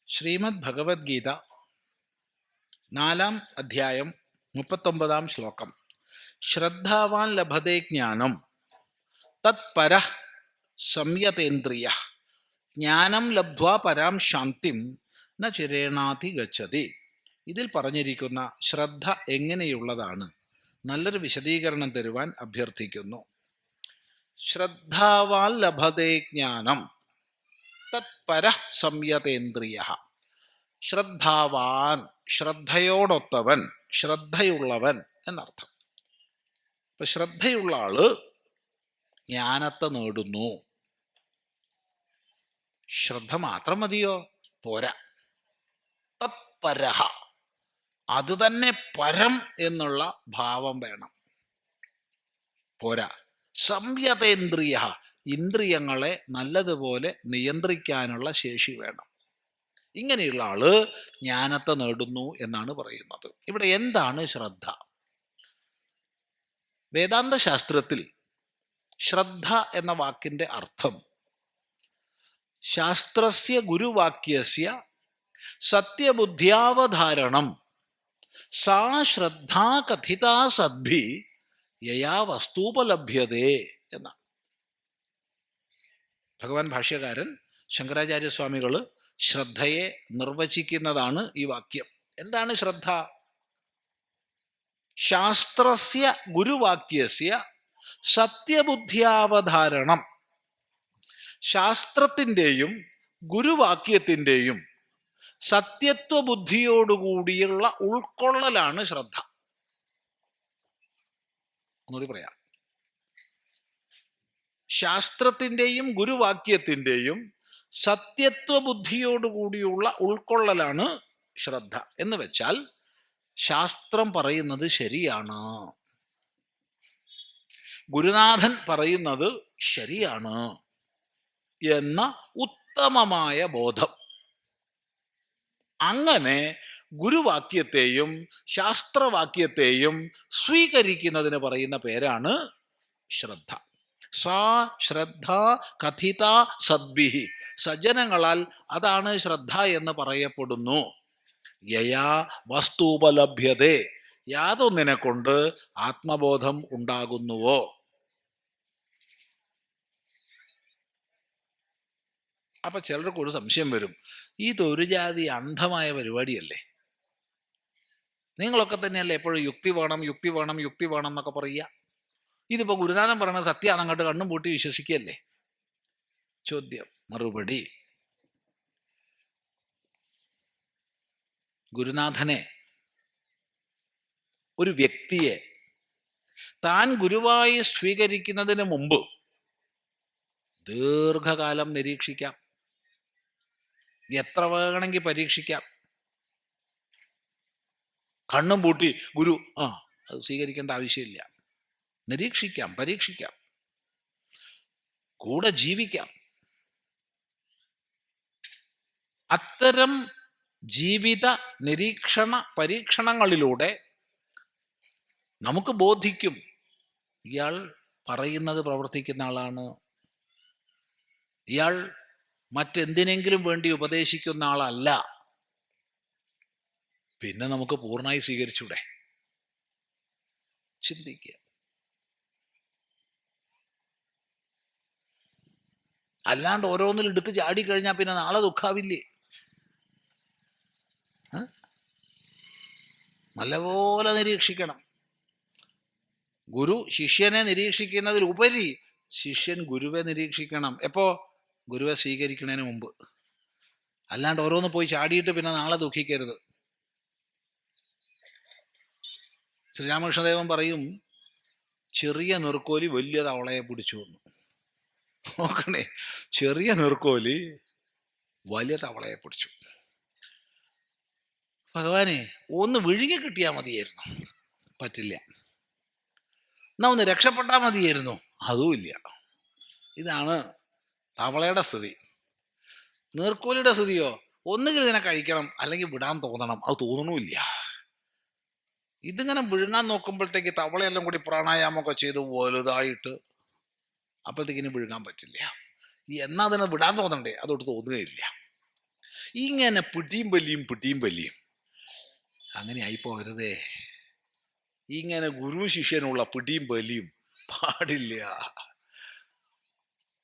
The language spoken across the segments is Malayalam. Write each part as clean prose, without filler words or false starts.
ശ്രീമദ് ഭഗവത്ഗീത 4-ാം അധ്യായം 39-ാം ശ്ലോകം. ശ്രദ്ധാവാൻ ലഭതേ ജ്ഞാനം തത്പരഃ സംയതേന്ദ്രിയഃ ജ്ഞാനം ലബ്ധ്വാ പരാം ശാന്തിം ന ചിരേണാധി ഗച്ഛതി. ഇതിൽ പറഞ്ഞിരിക്കുന്ന ശ്രദ്ധ എങ്ങനെയുള്ളതാണ്? നല്ലൊരു വിശദീകരണം തരുവാൻ അഭ്യർത്ഥിക്കുന്നു. ശ്രദ്ധാവാൻ ലഭതേ ജ്ഞാനം തത്പരഃ സംയതേന്ദ്രിയഃ. ശ്രദ്ധാവാൻ, ശ്രദ്ധയോടൊത്തവൻ, ശ്രദ്ധയുള്ളവൻ എന്നർത്ഥം. ഇപ്പൊ ശ്രദ്ധയുള്ള ആള് ജ്ഞാനത്തെ നേടുന്നു. ശ്രദ്ധ മാത്രം മതിയോ? പോരാ. തത്പരഃ, അത് തന്നെ പരം എന്നുള്ള ഭാവം വേണം. പോരാ. സംയതേന്ദ്രിയ, ഇന്ദ്രിയങ്ങളെ നല്ലതുപോലെ നിയന്ത്രിക്കാനുള്ള ശേഷി വേണം. ഇങ്ങനെയുള്ള ആള് ജ്ഞാനത്തെ നേടുന്നു എന്നാണ് പറയുന്നത്. ഇവിടെ എന്താണ് ശ്രദ്ധ? വേദാന്ത ശാസ്ത്രത്തിൽ ശ്രദ്ധ എന്ന വാക്കിന്റെ അർത്ഥം ശാസ്ത്രസ്യ ഗുരുവാക്യസ്യ സത്യബുദ്ധ്യാവധാരണം സാ ശ്രദ്ധാ കഥിതാ സദ്ഭി യയാ വസ്തുപലഭ്യതേ എന്നാണ്. ഭഗവാൻ ഭാഷ്യകാരൻ ശങ്കരാചാര്യസ്വാമികൾ ശ്രദ്ധയെ നിർവചിക്കുന്നതാണ് ഈ വാക്യം. എന്താണ് ശ്രദ്ധ? ശാസ്ത്രസ്യ ഗുരുവാക്യസ്യ സത്യബുദ്ധ്യാവധാരണം. ശാസ്ത്രത്തിൻ്റെയും ഗുരുവാക്യത്തിൻ്റെയും സത്യത്വബുദ്ധിയോടുകൂടിയുള്ള ഉൾക്കൊള്ളലാണ് ശ്രദ്ധ. ഒന്നുകൂടി പറയാം. ശാസ്ത്രത്തിൻ്റെയും ഗുരുവാക്യത്തിൻ്റെയും സത്യത്വബുദ്ധിയോടുകൂടിയുള്ള ഉൾക്കൊള്ളലാണ് ശ്രദ്ധ. എന്ന് വെച്ചാൽ ശാസ്ത്രം പറയുന്നത് ശരിയാണ്, ഗുരുനാഥൻ പറയുന്നത് ശരിയാണ് എന്ന ഉത്തമമായ ബോധം. അങ്ങനെ ഗുരുവാക്യത്തെയും ശാസ്ത്രവാക്യത്തെയും സ്വീകരിക്കുന്നതിന് പറയുന്ന പേരാണ് ശ്രദ്ധ. സാ ശ്രദ്ധ കഥിത സദ്ഭിഹി, സജ്ജനങ്ങളാൽ അതാണ് ശ്രദ്ധ എന്ന് പറയപ്പെടുന്നു. യയാ വസ്തുപലഭ്യതേ, യാതൊന്നിനെ കൊണ്ട് ആത്മബോധം ഉണ്ടാകുന്നുവോ. അപ്പൊ ചിലർക്ക് ഒരു സംശയം വരും, ഇതൊരു ജാതി അന്ധമായ പരിപാടിയല്ലേ? നിങ്ങളൊക്കെ തന്നെയല്ലേ എപ്പോഴും യുക്തി വേണം യുക്തി വേണം യുക്തി വേണം എന്നൊക്കെ പറയുക. ഇതിപ്പോ ഗുരുനാഥൻ പറയുന്നത് സത്യമാണ്, അങ്ങോട്ട് കണ്ണും പൂട്ടി വിശ്വസിക്കുകയല്ലേ? ചോദ്യം, മറുപടി. ഗുരുനാഥനെ, ഒരു വ്യക്തിയെ താൻ ഗുരുവായി സ്വീകരിക്കുന്നതിന് മുമ്പ് ദീർഘകാലം നിരീക്ഷിക്കാം, എത്ര വേണമെങ്കിൽ പരീക്ഷിക്കാം. കണ്ണും പൂട്ടി ഗുരു അത് സ്വീകരിക്കേണ്ട ആവശ്യമില്ല. നിരീക്ഷിക്കാം, പരീക്ഷിക്കാം, കൂടെ ജീവിക്കാം. അത്തരം ജീവിത നിരീക്ഷണ പരീക്ഷണങ്ങളിലൂടെ നമുക്ക് ബോധിക്കും ഇയാൾ പറയുന്നത് പ്രവർത്തിക്കുന്ന ആളാണ്, ഇയാൾ മറ്റെന്തിനെങ്കിലും വേണ്ടി ഉപദേശിക്കുന്ന ആളല്ല. പിന്നെ നമുക്ക് പൂർണ്ണമായി സ്വീകരിച്ചൂടെ? ചിന്തിക്കുക. അല്ലാണ്ട് ഓരോന്നിൽ എടുത്ത് ചാടിക്കഴിഞ്ഞാൽ പിന്നെ നാളെ ദുഃഖാവില്ലേ? നല്ലപോലെ നിരീക്ഷിക്കണം. ഗുരു ശിഷ്യനെ നിരീക്ഷിക്കുന്നതിലുപരി ശിഷ്യൻ ഗുരുവെ നിരീക്ഷിക്കണം. എപ്പോ? ഗുരുവെ സ്വീകരിക്കുന്നതിന് മുമ്പ്. അല്ലാണ്ട് ഓരോന്ന് പോയി ചാടിയിട്ട് പിന്നെ നാളെ ദുഃഖിക്കരുത്. ശ്രീരാമകൃഷ്ണദേവൻ പറയും, ചെറിയ നീർക്കോലി വലിയ തവളയെ പിടിച്ചു വന്നു. നോക്കണേ, ചെറിയ നീർക്കോലി വലിയ തവളയെ പിടിച്ചു. ഭഗവാനെ, ഒന്ന് വിഴുങ്ങി കിട്ടിയാൽ മതിയായിരുന്നു. പറ്റില്ല. എന്നാ ഒന്ന് രക്ഷപ്പെട്ടാൽ മതിയായിരുന്നു. അതുമില്ല. ഇതാണ് തവളയുടെ സ്ഥിതി. നീർക്കോലിയുടെ സ്ഥിതിയോ, ഒന്നുകിൽ ഇതിനെ കഴിക്കണം അല്ലെങ്കിൽ വിടാൻ തോന്നണം. അത് തോന്നണമില്ല. ഇതിങ്ങനെ വിഴുങ്ങാൻ നോക്കുമ്പോഴത്തേക്ക് തവളയെല്ലാം കൂടി പ്രാണായാമമൊക്കെ ചെയ്ത് വലുതായിട്ട് അപ്പോഴത്തേക്കിന് വിഴുങ്ങാൻ പറ്റില്ല. എന്നാ അതിനെ വിടാൻ തോന്നണ്ടേ, അതോട്ട് തോന്നുകയില്ല. ഇങ്ങനെ പിടിയും വലിയും അങ്ങനെ ആയിപ്പോരുതേ. ഇങ്ങനെ ഗുരു ശിഷ്യനുള്ള പിടിയും വലിയും പാടില്ല.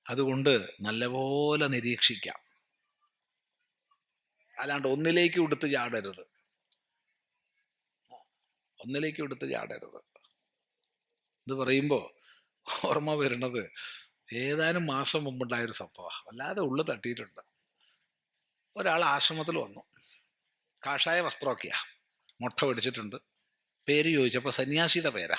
അതുകൊണ്ട് നല്ലപോലെ നിരീക്ഷിക്കാം, അല്ലാണ്ട് ഒന്നിലേക്ക് എടുത്ത് ചാടരുത്. ഇത് പറയുമ്പോൾ ഓർമ്മ വരുന്നത് ഏതാനും മാസം മുമ്പുണ്ടായൊരു സംഭവം. വല്ലാതെ ഉള്ളു തട്ടിയിട്ടുണ്ട്. ഒരാൾ ആശ്രമത്തിൽ വന്നു, കാഷായ വസ്ത്രമൊക്കെയാ, മുട്ട പിടിച്ചിട്ടുണ്ട്. പേര് ചോദിച്ചപ്പോൾ സന്യാസിയുടെ പേരാ.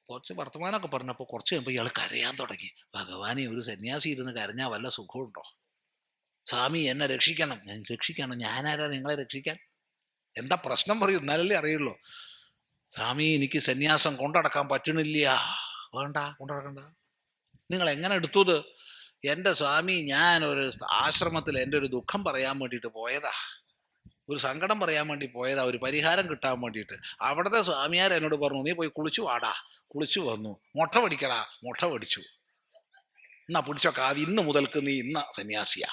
കുറച്ച് വർത്തമാനമൊക്കെ പറഞ്ഞപ്പോൾ കുറച്ച് കഴിയുമ്പോൾ ഇയാൾ കരയാൻ തുടങ്ങി. ഭഗവാനെ, ഒരു സന്യാസി ഇരുന്ന് കരഞ്ഞാൽ വല്ല സുഖമുണ്ടോ? സ്വാമി എന്നെ രക്ഷിക്കണം. ഞാൻ രക്ഷിക്കണം? ഞാനാരാ നിങ്ങളെ രക്ഷിക്കാൻ? എന്താ പ്രശ്നം പറയൂ, എന്നാലല്ലേ അറിയുള്ളൂ. സ്വാമി, എനിക്ക് സന്യാസം കൊണ്ടടക്കാൻ പറ്റണില്ല. വേണ്ട, കൊണ്ടടക്കണ്ട. നിങ്ങൾ എങ്ങനെ എടുത്തത്? എൻ്റെ സ്വാമി, ഞാൻ ഒരു ആശ്രമത്തിൽ എൻ്റെ ഒരു ദുഃഖം പറയാൻ വേണ്ടിയിട്ട് പോയതാ, ഒരു സങ്കടം പറയാൻ വേണ്ടി പോയതാ, ഒരു പരിഹാരം കിട്ടാൻ വേണ്ടിയിട്ട്. അവിടുത്തെ സ്വാമിയാർ എന്നോട് പറഞ്ഞു, നീ പോയി കുളിച്ചു വാടാ. കുളിച്ചു വന്നു. മുട്ട പിടിക്കടാ. മുട്ട പിടിച്ചു. എന്നാ പിടിച്ചോ കാവി, ഇന്ന് മുതൽക്ക് നീ ഇന്ന സന്യാസിയാ.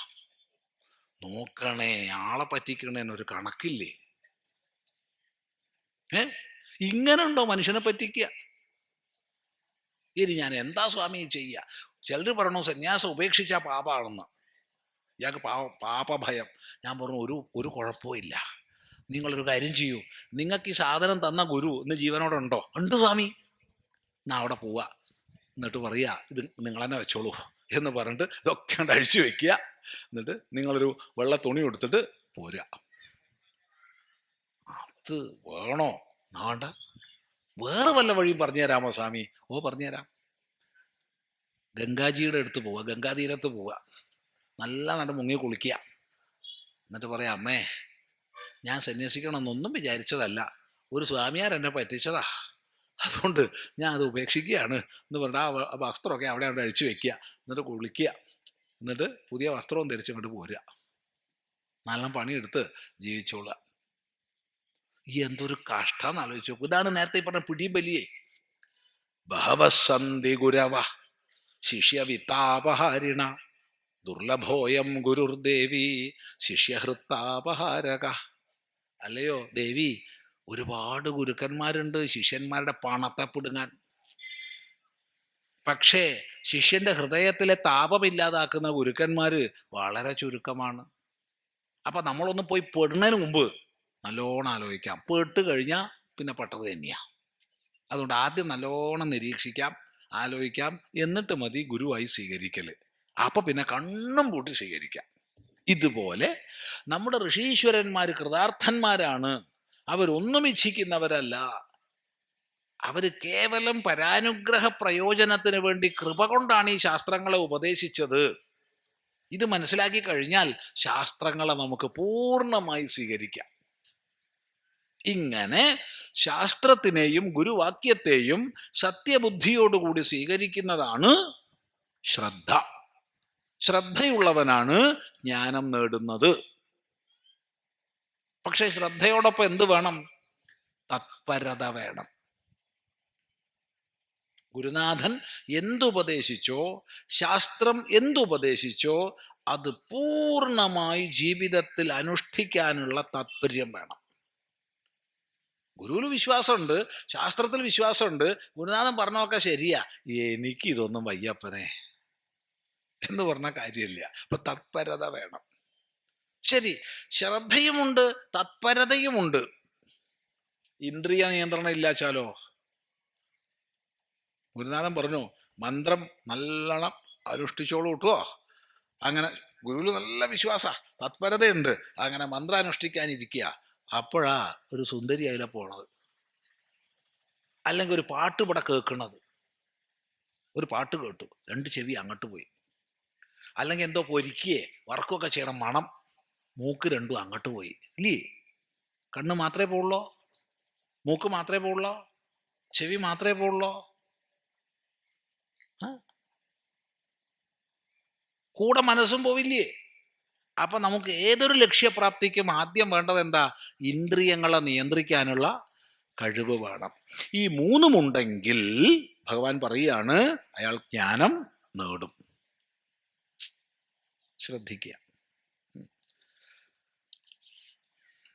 നോക്കണേ, ആളെ പറ്റിക്കണേന്നൊരു കണക്കില്ലേ? ഇങ്ങനെ ഉണ്ടോ മനുഷ്യനെ പറ്റിക്കുക? ഇനി ഞാൻ എന്താ സ്വാമി ചെയ്യുക? ചിലർ പറഞ്ഞു സന്യാസം ഉപേക്ഷിച്ചാൽ പാപമാണെന്ന്. ഇയാൾക്ക് പാപഭയം. ഞാൻ പറഞ്ഞു, ഒരു കുഴപ്പമില്ല. നിങ്ങളൊരു കാര്യം ചെയ്യൂ, നിങ്ങൾക്ക് ഈ സാധനം തന്ന ഗുരു ഇന്ന് ജീവനോടെ ഉണ്ടോ? ഉണ്ട് സ്വാമി. എന്നാ അവിടെ പോവുക, എന്നിട്ട് പറയുക, ഇത് നിങ്ങൾ തന്നെ വെച്ചോളൂ എന്ന് പറഞ്ഞിട്ട് ഇതൊക്കെ കൊണ്ട് അഴിച്ചു വെക്കുക. എന്നിട്ട് നിങ്ങളൊരു വെള്ള തുണി എടുത്തിട്ട് പോരുക. അത് വേണോ? വേണ്ട. വേറെ വല്ല വഴിയും പറഞ്ഞു തരാമോ സ്വാമി? ഓ, പറഞ്ഞുതരാം. ഗംഗാജിയുടെ അടുത്ത് പോവുക, ഗംഗാതീരത്ത് പോവുക, നല്ല നല്ല മുങ്ങി കുളിക്കുക. എന്നിട്ട് പറയാം, അമ്മേ, ഞാൻ സന്യസിക്കണമെന്നൊന്നും വിചാരിച്ചതല്ല, ഒരു സ്വാമിയാർ എന്നെ പറ്റിച്ചതാ, അതുകൊണ്ട് ഞാൻ അത് ഉപേക്ഷിക്കുകയാണ് എന്ന് പറഞ്ഞാൽ ആ വസ്ത്രമൊക്കെ അവിടെ അഴിച്ചു വെക്കുക. എന്നിട്ട് കുളിക്കുക. എന്നിട്ട് പുതിയ വസ്ത്രവും ധരിച്ചങ്ങോട്ട് പോരുക. നല്ല പണിയെടുത്ത് ജീവിച്ചോളുക. എന്തൊരു കഷ്ടാന്ന് ആലോചിച്ചു നോക്കൂ. ഇതാണ് നേരത്തെ പറഞ്ഞ പിടിയും വലിയേ. ബഹവസന്ധി ഗുരവ ശിഷ്യവിത്താപഹാരിണ ദുർലഭോയം ഗുരുർദേവി ശിഷ്യഹൃത്താപഹാരക. അല്ലയോ ദേവി, ഒരുപാട് ഗുരുക്കന്മാരുണ്ട് ശിഷ്യന്മാരുടെ പണത്തെ പിടുങ്ങാൻ. പക്ഷേ ശിഷ്യന്റെ ഹൃദയത്തിലെ താപമില്ലാതാക്കുന്ന ഗുരുക്കന്മാര് വളരെ ചുരുക്കമാണ്. അപ്പൊ നമ്മളൊന്ന് പോയി പെടുന്നതിന് മുമ്പ് നല്ലോണം ആലോചിക്കാം. പെട്ട് കഴിഞ്ഞാൽ പിന്നെ പെട്ടത് തന്നെയാ. അതുകൊണ്ട് ആദ്യം നല്ലോണം നിരീക്ഷിക്കാം, ആലോചിക്കാം, എന്നിട്ട് മതി ഗുരുവായി സ്വീകരിക്കല്. അപ്പൊ പിന്നെ കണ്ണും പൂട്ടി സ്വീകരിക്കാം. ഇതുപോലെ നമ്മുടെ ഋഷീശ്വരന്മാർ കൃതാർത്ഥന്മാരാണ്. അവരൊന്നും ഇച്ഛിക്കുന്നവരല്ല. അവര് കേവലം പരാനുഗ്രഹ പ്രയോജനത്തിന് വേണ്ടി കൃപ കൊണ്ടാണ് ഈ ശാസ്ത്രങ്ങളെ ഉപദേശിച്ചത്. ഇത് മനസ്സിലാക്കി കഴിഞ്ഞാൽ ശാസ്ത്രങ്ങളെ നമുക്ക് പൂർണ്ണമായി സ്വീകരിക്കാം. ഇങ്ങനെ ശാസ്ത്രത്തിനെയും ഗുരുവാക്യത്തെയും സത്യബുദ്ധിയോടുകൂടി സ്വീകരിക്കുന്നതാണ് ശ്രദ്ധ. ശ്രദ്ധയുള്ളവനാണ് ജ്ഞാനം നേടുന്നത്. പക്ഷെ ശ്രദ്ധയോടൊപ്പം എന്ത് വേണം? തത്പരത വേണം. ഗുരുനാഥൻ എന്തുപദേശിച്ചോ, ശാസ്ത്രം എന്തുപദേശിച്ചോ, അത് പൂർണ്ണമായി ജീവിതത്തിൽ അനുഷ്ഠിക്കാനുള്ള താല്പര്യം വേണം. ഗുരുവിൽ വിശ്വാസമുണ്ട്, ശാസ്ത്രത്തിൽ വിശ്വാസമുണ്ട്, ഗുരുനാഥൻ പറഞ്ഞൊക്കെ ശരിയാ, എനിക്കിതൊന്നും വയ്യപ്പനെ എന്ന് പറഞ്ഞ കാര്യമില്ല. അപ്പൊ തത്പരത വേണം. ശരി, ശ്രദ്ധയുമുണ്ട്, തത്പരതയുമുണ്ട്. ഇന്ദ്രിയ നിയന്ത്രണം ഇല്ലാച്ചാലോ? ഗുരുനാഥൻ പറഞ്ഞു, മന്ത്രം നല്ലോണം അനുഷ്ഠിച്ചോളൂ കേട്ടോ. അങ്ങനെ ഗുരുവിൽ നല്ല വിശ്വാസ, തത്പരതയുണ്ട്. അങ്ങനെ മന്ത്രം അനുഷ്ഠിക്കാനിരിക്കുക. അപ്പോഴാ ഒരു സുന്ദരി അതിലെ പോണത്, അല്ലെങ്കിൽ ഒരു പാട്ട് ഇവിടെ കേൾക്കണത്. ഒരു പാട്ട് കേട്ടു, രണ്ട് ചെവി അങ്ങോട്ട് പോയി. അല്ലെങ്കിൽ എന്തോ പൊരിക്കുകയെ വറക്കുകയൊക്കെ ചെയ്യണം, മണം, മൂക്ക് രണ്ടും അങ്ങോട്ട് പോയി. ഇല്ലേ? കണ്ണ് മാത്രമേ പോകുള്ളോ? മൂക്ക് മാത്രമേ പോകുള്ളോ? ചെവി മാത്രമേ പോകുള്ളോ? കൂടെ മനസ്സും പോവില്ലേ? അപ്പൊ നമുക്ക് ഏതൊരു ലക്ഷ്യപ്രാപ്തിക്കും ആദ്യം വേണ്ടത് എന്താ? ഇന്ദ്രിയങ്ങളെ നിയന്ത്രിക്കാനുള്ള കഴിവ് വേണം. ഈ മൂന്നുമുണ്ടെങ്കിൽ ഭഗവാൻ പറയുകയാണ് അയാൾ ജ്ഞാനം നേടും. ശ്രദ്ധിക്കുക.